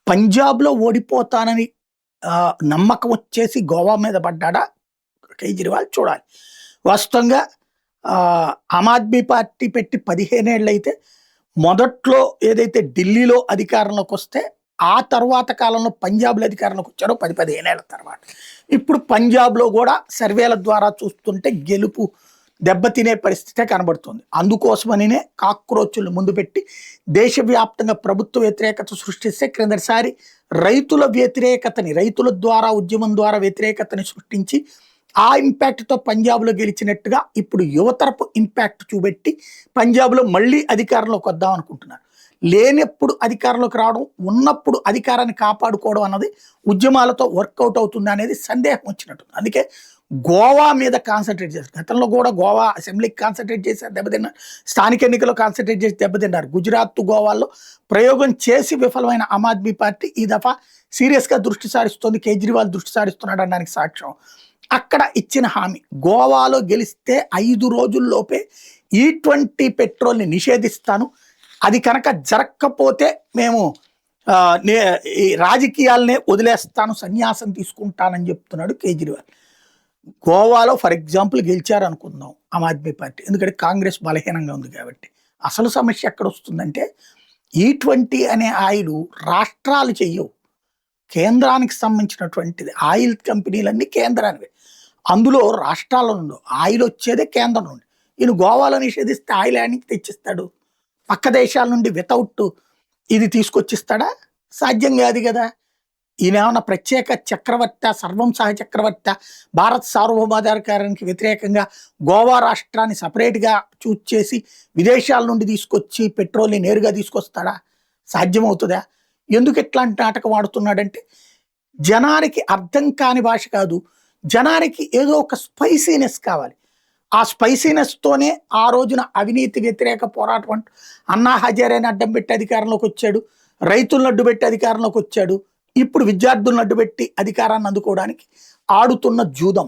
పంజాబ్‌లో ఓడిపోతానని నమ్మకం వచ్చేసి గోవా మీద పడ్డాడా కేజ్రీవాల్ చూడాలి. వాస్తవంగా ఆమ్ ఆద్మీ పార్టీ పెట్టి 15 ఏళ్లయితే మొదట్లో ఏదైతే ఢిల్లీలో అధికారంలోకొస్తే, ఆ తర్వాత కాలంలో పంజాబ్‌లో అధికారంలోకి వచ్చారో 10, 15 ఏళ్ల తర్వాత. ఇప్పుడు పంజాబ్‌లో గూడా సర్వేల ద్వారా చూస్తుంటే గెలుపు దెబ్బతినే పరిస్థితే కనబడుతుంది. అందుకోసమనినే కాక్రోచులు ముందు పెట్టి దేశవ్యాప్తంగా ప్రభుత్వ వ్యతిరేకత సృష్టిస్తే, క్రిందటిసారి రైతుల వ్యతిరేకతని, రైతుల ద్వారా ఉద్యమం ద్వారా వ్యతిరేకతని సృష్టించి ఆ ఇంపాక్ట్‌తో పంజాబ్‌లో గెలిచినట్టుగా ఇప్పుడు యువతరపు ఇంపాక్ట్ చూపెట్టి పంజాబ్‌లో మళ్ళీ అధికారంలోకి వద్దాం అనుకుంటున్నారు. లేనప్పుడు అధికారంలోకి రావడం, ఉన్నప్పుడు అధికారాన్ని కాపాడుకోవడం అన్నది ఉద్యమాలతో వర్కౌట్ అవుతుంది అనేది సందేహం వచ్చినట్టుంది. అందుకే గోవా మీద కాన్సంట్రేట్ చేశారు. గతంలో కూడా గోవా అసెంబ్లీకి కాన్సంట్రేట్ చేశారు, దెబ్బతిన్నారు. స్థానిక ఎన్నికల్లో కాన్సంట్రేట్ చేసి దెబ్బతిన్నారు. గుజరాత్, గోవాల్లో ప్రయోగం చేసి విఫలమైన ఆమ్ ఆద్మీ పార్టీ ఈ దఫా సీరియస్‌గా దృష్టి సారిస్తోంది. కేజ్రీవాల్ దృష్టి సారిస్తున్నాడు అనడానికి సాక్ష్యం అక్కడ ఇచ్చిన హామీ. గోవాలో గెలిస్తే 5 రోజుల్లోపే E20 పెట్రోల్‌ని నిషేధిస్తాను. అది కనుక జరగకపోతే మేము ఈ రాజకీయాలనే వదిలేస్తాను, సన్యాసం తీసుకుంటానని చెప్తున్నాడు కేజ్రీవాల్. గోవాలో ఫర్ ఎగ్జాంపుల్ గెలిచారనుకుందాం ఆమ్ ఆద్మీ పార్టీ, ఎందుకంటే కాంగ్రెస్ బలహీనంగా ఉంది కాబట్టి. అసలు సమస్య ఎక్కడొస్తుందంటే E20 అనే ఆయిల్ రాష్ట్రాలు చెయ్యవు, కేంద్రానికి సంబంధించినటువంటిది. ఆయిల్ కంపెనీలన్నీ కేంద్రానివే, అందులో రాష్ట్రాల నుండి ఆయిల్ వచ్చేదే కేంద్రం నుండి. ఈయన గోవాలో నిషేధిస్తే ఆయిల్ యానికి తెచ్చిస్తాడు? పక్క దేశాల నుండి వితౌట్ ఇది తీసుకొచ్చిస్తాడా? సాధ్యం కాదు కదా. ఈయన ఏమన్నా ప్రత్యేక చక్రవర్తి, సర్వం సహ చక్రవర్తి, భారత్ సార్వభౌమాధికారానికి వ్యతిరేకంగా గోవా రాష్ట్రాన్ని సపరేట్గా చూస్ చేసి విదేశాల నుండి తీసుకొచ్చి పెట్రోల్ని నేరుగా తీసుకొస్తాడా? సాధ్యమవుతుందా? ఎందుకు ఇట్లాంటి నాటకం ఆడుతున్నాడంటే, జనానికి అర్థం కాని భాష కాదు, జనానికి ఏదో ఒక స్పైసీనెస్ కావాలి. ఆ స్పైసీనెస్తోనే ఆ రోజున అవినీతి వ్యతిరేక పోరాటం అంటూ అన్నా హజారేని అడ్డం పెట్టి అధికారంలోకి వచ్చాడు, రైతులను అడ్డుపెట్టి అధికారంలోకి వచ్చాడు. ఇప్పుడు విద్యార్థులను అడ్డుపెట్టి అధికారాన్ని అందుకోవడానికి ఆడుతున్న జూదం.